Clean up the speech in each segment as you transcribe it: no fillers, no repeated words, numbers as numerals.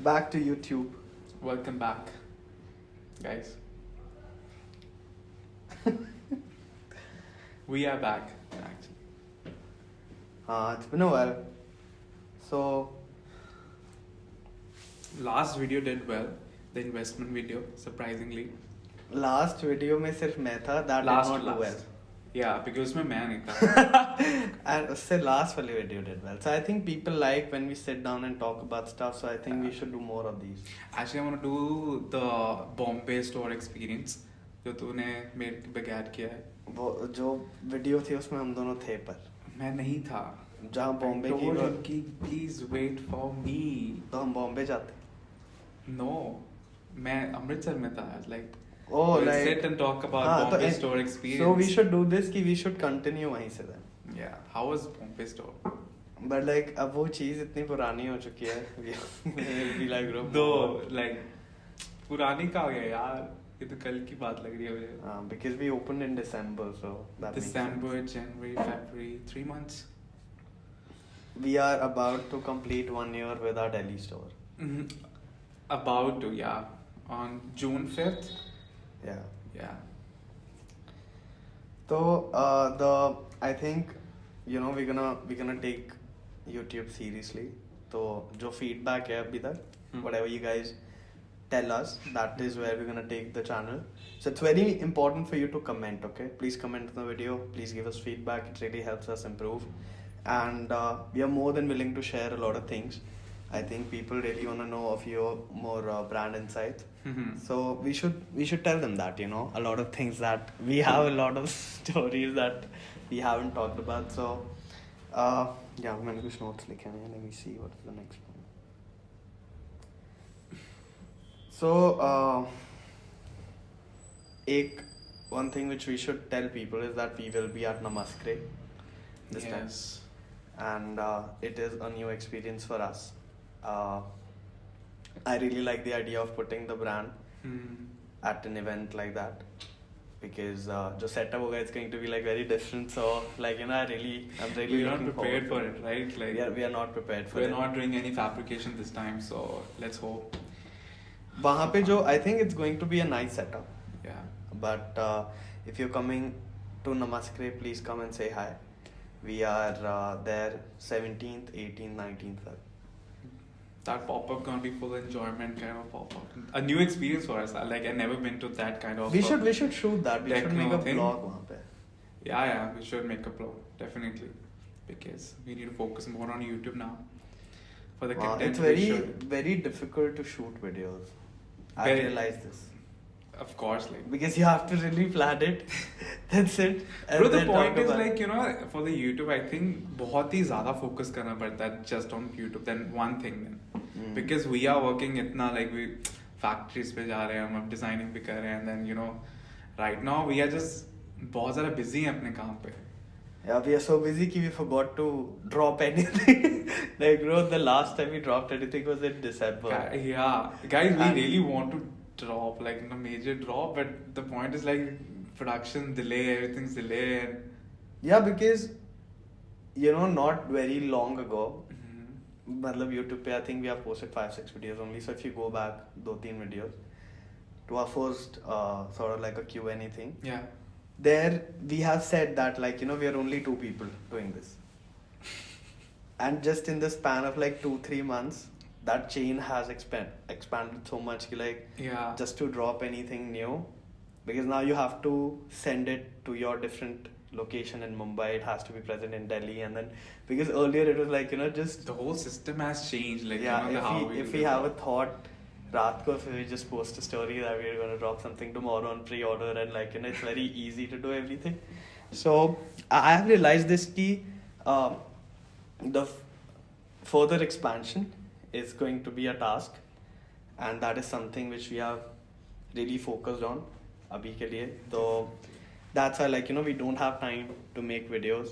Back to YouTube. Welcome back, guys. We are back, actually. It's been a while. So, Last video did well. The investment video, surprisingly. last video में सिर्फ मैं था that did not do well. Yeah, because उसमें मैं नहीं था. And उससे last वाली video did well. So I think people like when we sit down and talk about stuff. So I think we should do more of these. Actually, I want to do the Bombay store experience जो तूने मेरे बगैर किया है. वो जो video थी उसमें हम दोनों थे पर मैं नहीं था. जहाँ बॉम्बे I told him कि please wait for me. तो हम बॉम्बे जाते. No, मैं अमृतसर में था. Like. Oh, we'll like sit and talk about Bombay store experience. So we should do this कि we should continue वहीं से then. Yeah, how was Bombay store? But like अब वो चीज़ इतनी पुरानी हो चुकी है. We like group. Though like पुरानी का हो गया यार. ये तो कल की बात लग रही है मुझे. Because we opened in December, so that December, January, February, 3 months. We are about to complete 1 year with our Delhi store. About to, yeah. On June 5th. Yeah. Yeah. So I think we're gonna take YouTube seriously. So जो feedback है अभी तक, whatever you guys tell us, that is where we're gonna take the channel. So it's very important for you to comment. Okay, please comment on the video. Please give us feedback. It really helps us improve, and we are more than willing to share a lot of things. I think people really want to know of your more brand insights. So we should tell them that a lot of things that we have a lot of stories that we haven't talked about. So yeah, मैंने कुछ notes लिखे हैं. Let me see what is the next one. So one thing which we should tell people is that we will be at Namaskar this time, and it is a new experience for us. I really like the idea of putting the brand at an event like that, because the setup hoga is going to be like very different. So like I'm really we're not prepared for it, right? Like we are not prepared for it. We're not doing any fabrication this time, so let's hope. वहाँ पे जो I think it's going to be a nice setup. Yeah. But if you're coming to Namaskar, please come and say hi. We are there 17th, 18th, 19th. That pop-up gonna be full enjoyment kind of pop-up. A new experience for us. Like I've never been to that kind of. We should shoot that. We should make a vlog वहाँ पे. Yeah, we should make a vlog definitely, because we need to focus more on YouTube now. For the content, it's very difficult to shoot videos. I realized this. Of course, like because you have to really plan it. That's it. Bro, the point is like for the YouTube, I think बहुत ही ज़्यादा focus करना पड़ता है just on YouTube than one thing then. Because we are working इतना like we factories पे जा रहे हैं, हम अब designing भी कर रहे हैं, and then right now we are just बहुत ज़्यादा busy हैं अपने काम पे. Yeah, we are so busy that we forgot to drop anything. Like bro, the last time we dropped anything was in December. Yeah, guys, we really want to drop like a major drop, but the point is like production delay, everything's delayed. Yeah, because not very long ago, मतलब YouTube पे I think we have posted 5-6 videos only. So if you go back 2-3 videos to our first sort of like a Q&A thing, yeah, there we have said that like we are only 2 people doing this, and just in the span of like 2-3 months, that chain has expanded so much like just to drop anything new, because now you have to send it to your different location in Mumbai, it has to be present in Delhi, and then because earlier it was like just the whole system has changed, like if we have a thought रात को we just post a story that we're going to drop something tomorrow on pre-order, and like it's very easy to do everything. So I have realized this key the further expansion is going to be a task, and that is something which we have really focused on abhi ke liye. So that's why like we don't have time to make videos.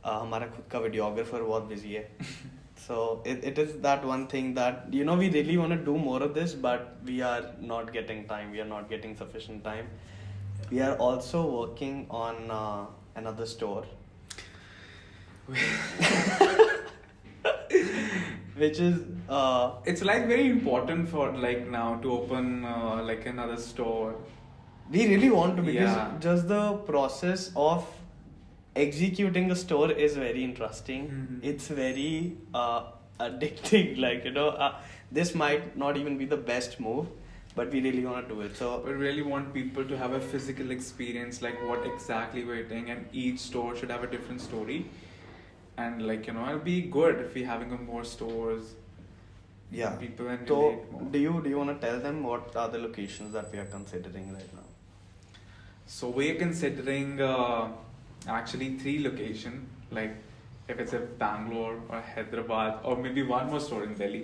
हमारा खुद का videographer बहुत busy है. So it is that one thing that we really want to do more of this, but we are not getting time. We are not getting sufficient time. We are also working on another store. which is It's like very important for like now to open like another store. we really want to, because Yeah. just the process of executing a store is very interesting. Mhm. It's very addicting. Like, this might not even be the best move, but we really want to do it. So We really want people to have a physical experience, like what exactly we're doing, and each store should have a different story. And like it'll be good if we're having more stores. yeah. People can So relate more. do you want to tell them what are the locations that we are considering right now? So we're considering actually 3 locations. Like if it's a Bangalore or Hyderabad or maybe one more store in Delhi,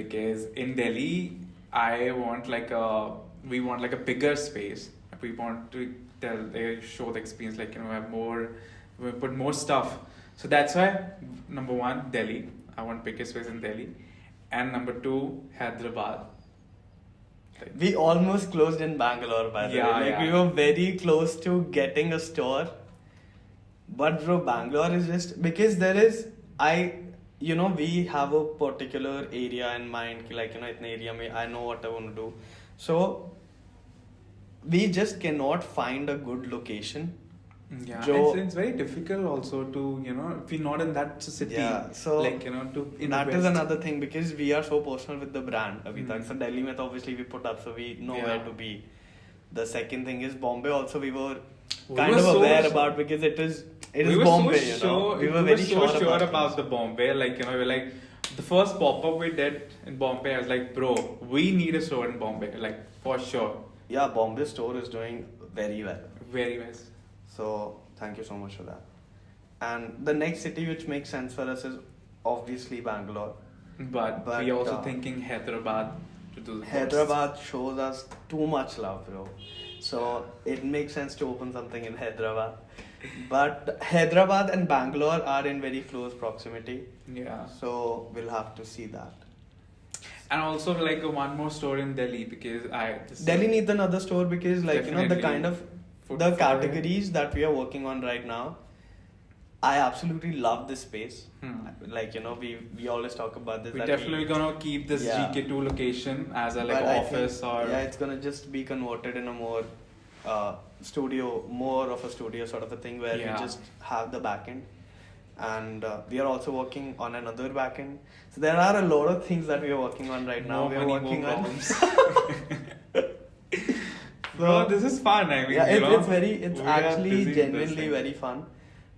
because in Delhi I want we want like a bigger space. We want to show the experience, like have more, we put more stuff. So that's why number 1 Delhi, I want bigger space in Delhi, and number 2 Hyderabad. We almost closed in Bangalore, by the way. Like, we were very close to getting a store. But bro, Bangalore is just, because there is, we have a particular area in mind. Like, itne area mein I know what I want to do. So we just cannot find a good location. Yeah, Jo- it's very difficult also to if we're not in that city. Yeah, so like to that invest. is another thing, because we are so personal with the brand abhi tak. Mhm. So Delhi mein, obviously we put up, so we know Yeah. where to be. The second thing is Bombay. Also, we were We kind were of so aware sure- about, because it is we were Bombay. so sure, We were very so sure about things. the Bombay. Like we were like, the first pop up we did in Bombay, I was like, bro, we need a store in Bombay, like for sure. Yeah, Bombay store is doing very well. Very nice. So thank you so much for that. And the next city which makes sense for us is obviously Bangalore. But we also thinking Hyderabad to do the Hyderabad shows us too much love, bro. So it makes sense to open something in Hyderabad. But Hyderabad and Bangalore are in very close proximity. Yeah. So we'll have to see that. And also like one more store in Delhi, because Delhi needs another store, because the Definitely. kind of Food the for- categories that we are working on right now, I absolutely love this space. Like, we always talk about this. We're that definitely gonna keep this Yeah. GK2 location as a but I think, office or yeah, it's gonna just be converted in a more studio, more of a studio sort of a thing, where Yeah. we just have the backend, and we are also working on another backend. So there are a lot of things that we are working on right now. more We are money, working more on. problems. Bro, this is fun. I mean, Yeah, it's we are actually busy with this genuinely thing. very fun,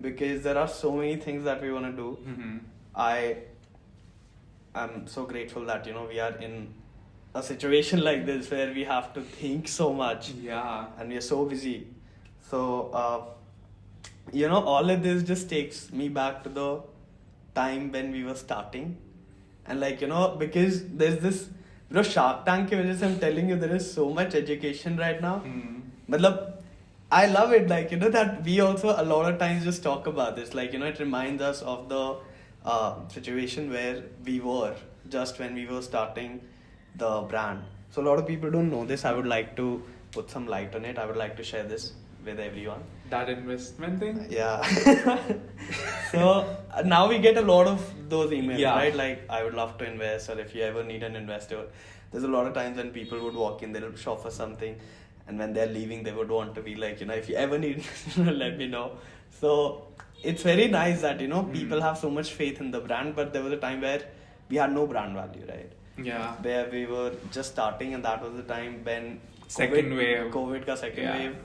because there are so many things that we want to do. Mhm. I am so grateful that we are in a situation like this where we have to think so much, Yeah. and we are so busy. So all of this just takes me back to the time when we were starting, and because there's this, Shark Tank ki wajah se I'm telling you, there is so much education right now. Matlab, I love it, that we also a lot of times just talk about this, it reminds us of the situation where we were just when we were starting the brand. So a lot of people don't know this. I would like to put some light on it. I would like to share this with everyone. That investment thing? Yeah. So now we get a lot of those emails, Yeah. right? Like, I would love to invest, or if you ever need an investor. There's a lot of times when people would walk in, they'll shop for something, and when they're leaving, they would want to be like, if you ever need, let me know. So it's very nice that, people have so much faith in the brand, but there was a time where we had no brand value, right? Yeah. Where we were just starting, and that was the time when Second wave. COVID का second Yeah. wave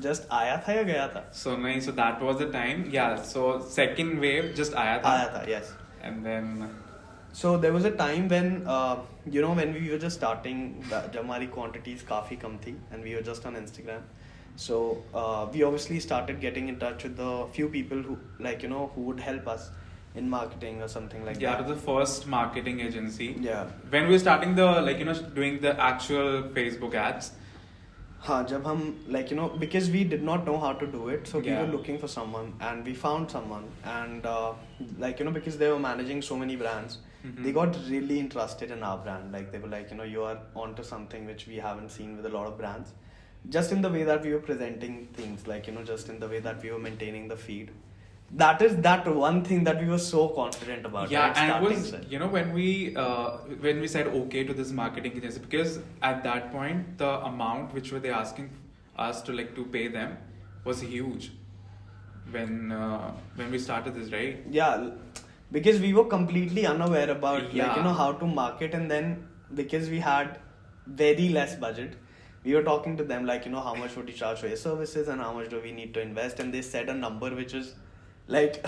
just आया था या गया था? So that was the time. Yeah. So second wave just आया था. आया था, yes. And then So there was a time when when we were just starting, जब हमारी quantities काफी कम थी, and we were just on Instagram. So we obviously started getting in touch with a few people who who would help us in marketing or something like yeah, that. it was the first marketing agency. Yeah. When we were starting doing the actual Facebook ads. हाँ, जब हम because we did not know how to do it, so we Yeah. were looking for someone, and we found someone, and because they were managing so many brands, Mhm. they got really interested in our brand. Like, they were like, you are onto something which we haven't seen with a lot of brands, just in the way that we were presenting things, just in the way that we were maintaining the feed, that is that one thing that we were so confident about. Yeah, right? and it Starting was, set. you know, when we said okay to this marketing agency, because at that point the amount which were they asking us to like to pay them was huge when we started this, right? Yeah, because we were completely unaware about like Yeah. how to market, and then because we had very less budget, we were talking to them like how much would you charge for your services and how much do we need to invest, and they said a number which is like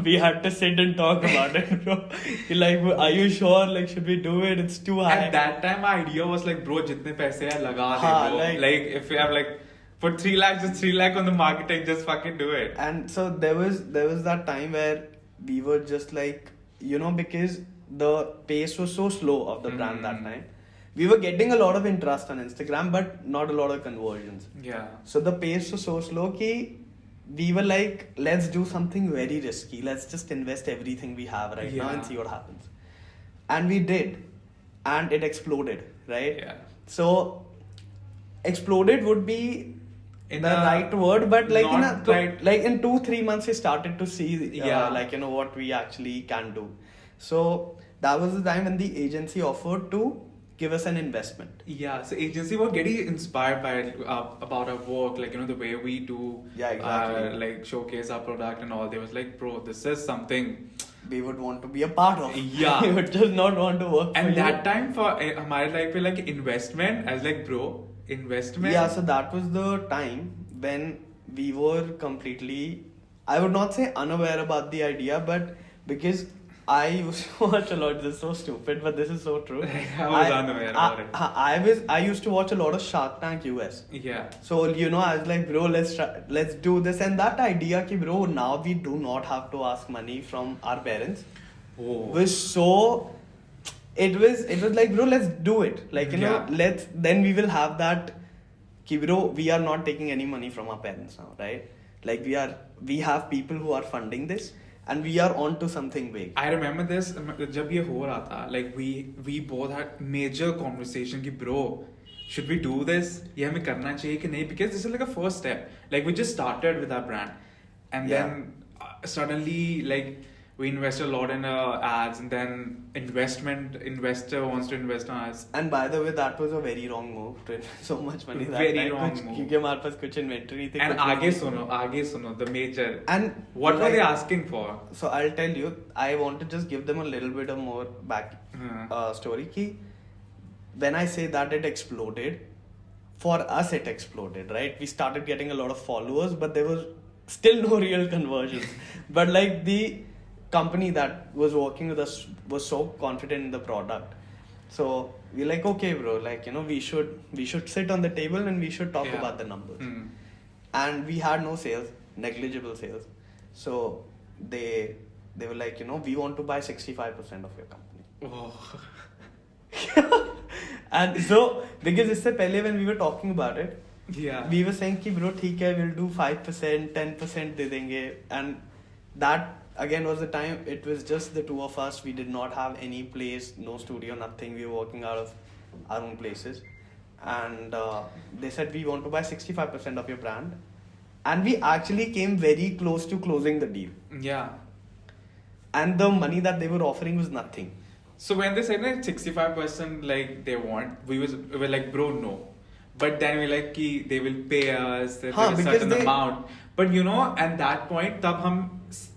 we had to sit and talk about it, bro. Like, are you sure? Like, should we do it? It's too high. At that time, my idea was like, bro, jitne paise hai, laga de, हाँ, bro. Like, if you have like, put 3 lakhs, just 3 lakh on the marketing, just fucking do it. And so there was that time where we were just like, because the pace was so slow of the brand that time. We were getting a lot of interest on Instagram, but not a lot of conversions. Yeah. So the pace was so slow that we were like, let's do something very risky. Let's just invest everything we have right now and see what happens. And we did. And it exploded, right? Yeah. So exploded would be In the a- right word, but like not right- like in 2-3 months we started to see Yeah. like what we actually can do. So that was the time when the agency offered to give us an investment. Yeah, so agency were getting inspired by about our work, like the way we do, Yeah, exactly. like showcase our product and all. They was like, bro, this is something. We would want to be a part of. Yeah. We would just not want to work. And for that you. time for हमारे life पे like investment, I was like, bro, investment. Yeah, so that was the time when we were completely, I would not say unaware about the idea, but because I used to watch a lot. This is so stupid, but this is so true. I was unaware about it. I used to watch a lot of Shark Tank US. Yeah. So I was like, bro, let's do this, and that idea, ki bro, now we do not have to ask money from our parents. Oh. Was so. It was like, bro, let's do it. Like Yeah. then we will have that. Ki bro, we are not taking any money from our parents now, right? Like we have people who are funding this. And we are on to something big. I remember this जब ये हो रहा था, like we both had major conversation कि bro, should we do this? ये हमें करना चाहिए कि नहीं? Because this is like a first step. Like we just started with our brand, and Yeah. then suddenly like we invest a lot in ads, and then investor wants to invest on us. And by the way, that was a very wrong move to invest so much money that Very time. wrong move. क्योंकि हमारे पास कुछ inventory नहीं थी. And कुछ आगे सुनो the major. And What were like- they asking for? So I'll tell you. I want to just give them a little bit of more back story. Ki when I say that it exploded, for us it exploded, right? We started getting a lot of followers, but there was still no real conversions. But like the company that was working with us was so confident in the product, so we're like, okay, bro, like we should sit on the table and we should talk Yeah. about the numbers. Hmm. And we had no sales, negligible sales. So they were like, we want to buy 65% of your company. Oh. And so because इससे पहले when we were talking about it, Yeah. we were saying कि bro ठीक है, we'll do 5%, 10% दे देंगे. And that again was the time, it was just the two of us. We did not have any place, no studio, nothing. We were working out of our own places. And they said, we want to buy 65% of your brand. And we actually came very close to closing the deal. Yeah. And the money that they were offering was nothing. So when they said like 65% like they want, we were like, bro, no. But then we like कि they will pay us a हाँ, because certain they- amount. But at that point तब हम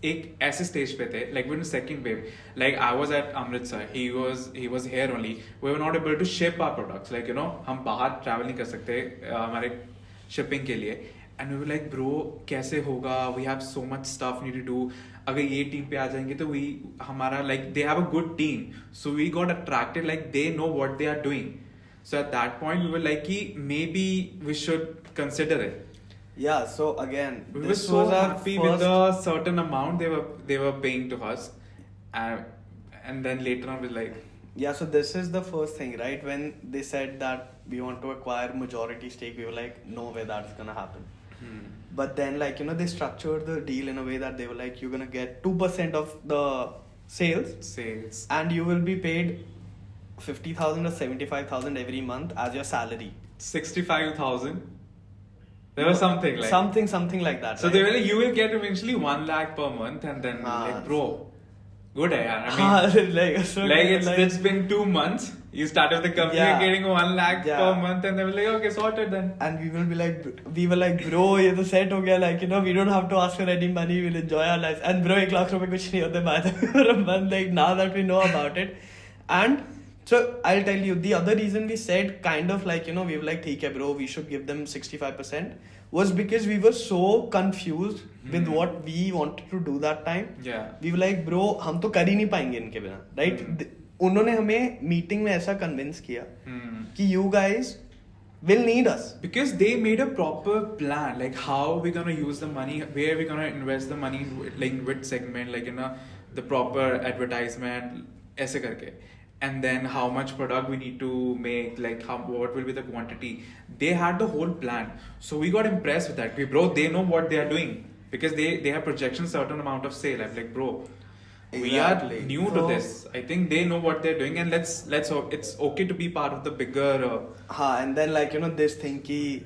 एक ऐसे stage पे थे, like we're in the second wave. Like I was at Amritsar, he was here only. We were not able to ship our products. Like हम बाहर travel नहीं कर सकते हमारे shipping के लिए. And we were like, bro, कैसे होगा? We have so much stuff need to do. अगर ये team पे आ जाएंगे तो हमारा like they have a good team. So we got attracted, like they know what they are doing. So at that point we were like, maybe we should consider it. Yeah, so again, We were this so was our happy first... with the certain amount they were paying to us, and then later on we like, Yeah, so this is the first thing, right? When they said that we want to acquire majority stake, we were like, no way that's gonna happen. But then like, they structured the deal in a way that they were like, you're gonna get 2% of the sales and you will be paid 50,000 or 75,000 every month as your salary. 65,000. There was something like something like that. So right? they were like, you will get eventually 1 lakh per month, and then like, bro, good, yaar. I mean, it's been 2 months. You started the company, Yeah. getting 1 lakh Yeah. per month, and they were like, okay, sorted then. And we were like, bro, ये तो set हो गया, like, you know, we don't have to ask for any money, we'll enjoy our lives. And bro, 1 lakh रुपए कुछ नहीं होते by the month, like, now that we know about it. And so I'll tell you, the other reason we said kind of like, you know, we were like, ठीक है bro, we should give them 65%, was because we were so confused with what we wanted to do that time. Yeah. We were like, bro, हम तो कर ही नहीं पाएंगे इनके बिना, right? उन्होंने हमें मीटिंग में ऐसा कन्विंस किया कि you guys will need us. Because they made a proper plan, like how we're gonna use the money, where we're gonna invest the money, like which segment, like, you know, the proper advertisement, ऐसे करके. And then how much product we need to make, like what will be the quantity. They had the whole plan. So we got impressed with that. Bro, they know what they are doing. Because they have projections certain amount of sale. I'm like, bro, we are new to this. I think they know what they're doing, and let's it's okay to be part of the bigger and then, like, you know, this thing ki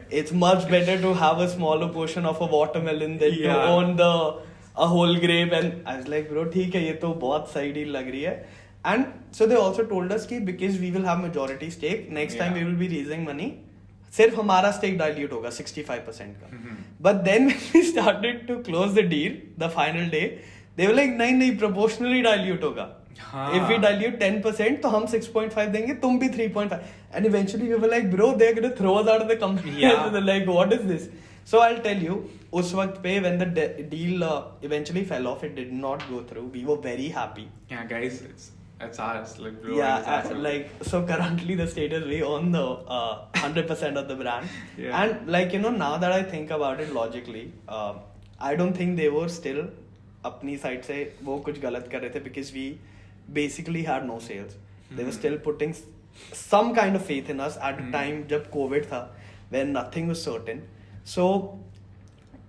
it's much better to have a smaller portion of a watermelon than to own a whole grape. And I was like, bro, ठीक है, ये तो बहुत सही deal लग रही है. And so they also told us कि because we will have majority stake, next time we will be raising money, सिर्फ हमारा stake dilute होगा 65% का. But then when we started to close the deal, the final day, they were like, नहीं proportionally dilute होगा. If we dilute 10%, तो हम 6.5 देंगे, तुम भी 3.5. And eventually we were like, bro, they're going to throw us out of the company. So they're like, what is this? So I'll tell you, उस वक्त पे when the deal eventually fell off, it did not go through. We were very happy. Yeah, guys, it's ours. Like, bro, yeah, like, so currently the status, we own the 100% of the brand. And like, you know, now that I think about it logically, I don't think they were still अपनी side से वो कुछ गलत कर रहे थे, because we basically had no sales. They were still putting some kind of faith in us at the time जब COVID था, when nothing was certain. So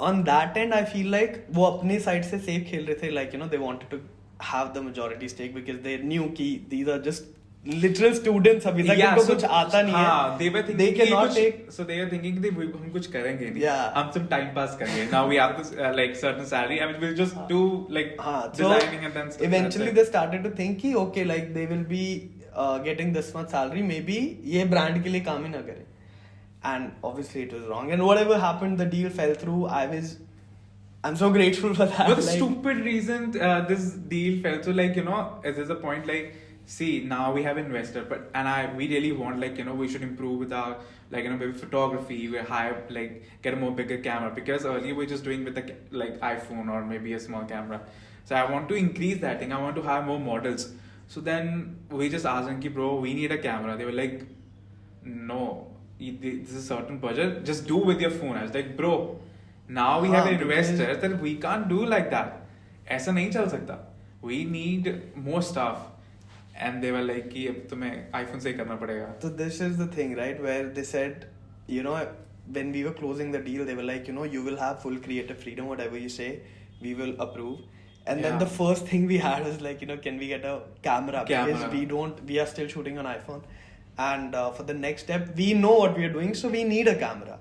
on that end, I feel like वो अपनी side से safe खेल रहे थे, like, you know, they wanted to have the majority stake because they knew कि these are just literal students अभी तक इनको कुछ आता नहीं है. They were thinking they cannot take. So they were thinking कि हम कुछ करेंगे नहीं. Yeah. हम सिर्फ time pass करेंगे. Now we have this like certain salary. I mean, we'll just do like designing and then. Eventually they started to think कि okay, like they will be getting this much salary. Maybe ये brand के लिए काम ही ना करे. And obviously it was wrong. And whatever happened, the deal fell through. I'm so grateful for that. For the stupid reason, this deal fell through. Like, you know, there's a point like, see, now we have investor, we really want, like, you know, we should improve with our, like, you know, maybe photography. We hire, like, get a more bigger camera, because earlier we're just doing with the like iPhone or maybe a small camera. So I want to increase that thing. I want to have more models. So then we just asked them, bro, we need a camera. They were like, no, this is a certain budget. Just do with your phone. I was like, bro, now we have investors, that we can't do like that. ऐसा नहीं चल सकता. We need more stuff. And they were like कि अब तुम्हें iPhone से ही करना पड़ेगा. So this is the thing, right? Where they said, you know, when we were closing the deal, they were like, you know, you will have full creative freedom. Whatever you say, we will approve. And then the first thing we had was like, you know, can we get a camera? Because we are still shooting on iPhone. And for the next step, we know what we are doing, so we need a camera.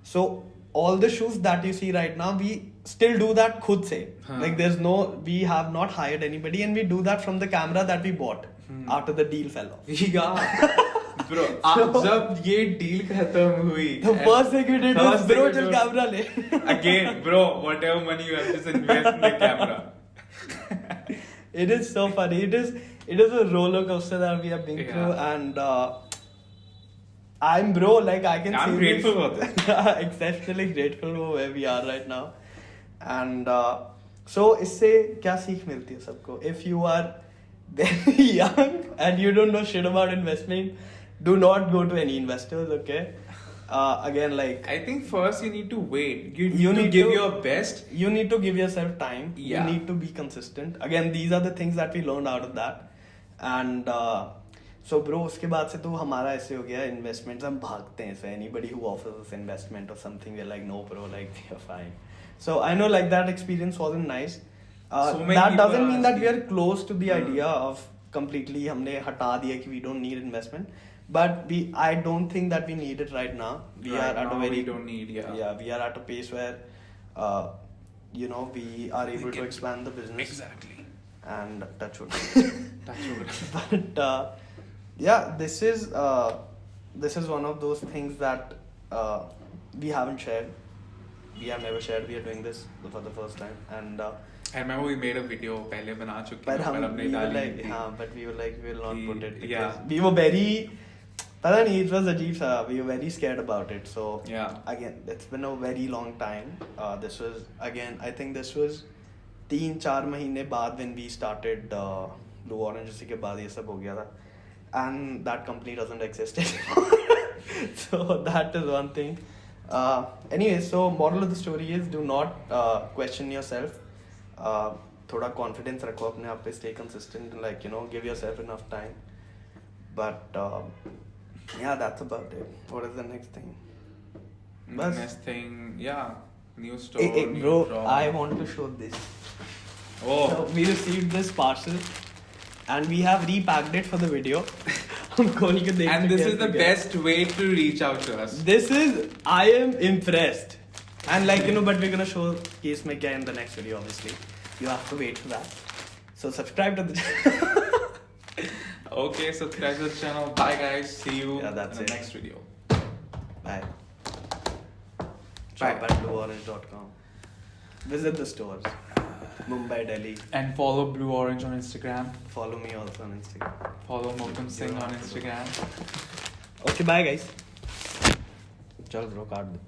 So all the shoots that you see right now, we still do that khud se. Like we have not hired anybody, and we do that from the camera that we bought after the deal fell off. Yeah. Bro, जब ये deal खत्म हुई, the first thing we did was, bro, चल camera ले. Again, bro, whatever money you have, just invest in the camera. It is so funny. It is a roller coaster that we have been through, and I'm grateful for this. Exceptionally grateful for where we are right now. And so इससे क्या सीख मिलती है सबको? If you are very young and you don't know shit about investment, do not go to any investors, okay? Again, like, I think first you need to wait. You need to give your best. You need to give yourself time. Yeah. You need to be consistent. Again, these are the things that we learned out of that. And so bro, उसके बाद से तो हमारा ऐसे हो गया, investments हम भागते हैं. So anybody who offers us investment or something, we're like, no bro, like we are fine. So I know, like, that experience wasn't nice. That doesn't mean that we are close to the idea of completely हमने हटा दिया कि we don't need investment. But I don't think that we need it right now. We Right are at now a very we don't need, yeah. we are at a pace where we are able to expand the business. Exactly. And touch wood. Touch wood. But yeah, this is one of those things that we haven't shared. We have never shared. We are doing this for the first time, and I remember we made a video पहले बना चुके but हैं, पर हमने डाली नहीं थी. but we were like, we will not कि- put it because yeah. we were very, पता नहीं, it was अजीब सा, we were very scared about it. So Yeah. again, it's been a very long time. This was again, I think this was 3-4 महीने बाद when we started Bluorng, उसी के बाद ये सब हो गया था, and that company doesn't exist anymore. So that is one thing. Anyway, so moral of the story is, do not question yourself. थोड़ा confidence रखो अपने आप पे, stay consistent, like give yourself enough time. But yeah, that's about it. What is the next thing? Bas. Next thing, yeah, new store. Hey, new bro, drop. I want to show this. Oh, So we received this parcel and we have repacked it for the video. हम खोल के देख and सकते this हैं is the क्या है. best way to reach out to us. This is, I am impressed. And like, but we're gonna show case mein kya in the next video, obviously. You have to wait for that. So subscribe to the channel. Okay, subscribe to the channel. Bye guys. See you Yeah, that's in the it. next video. Bye. Bye. Shop at blueorange.com. Visit the stores. Mumbai, Delhi. And follow Bluorng on Instagram. Follow me also on Instagram. Follow Mokam Singh You on have to do Instagram. Okay, bye guys. चल bro, काट दो.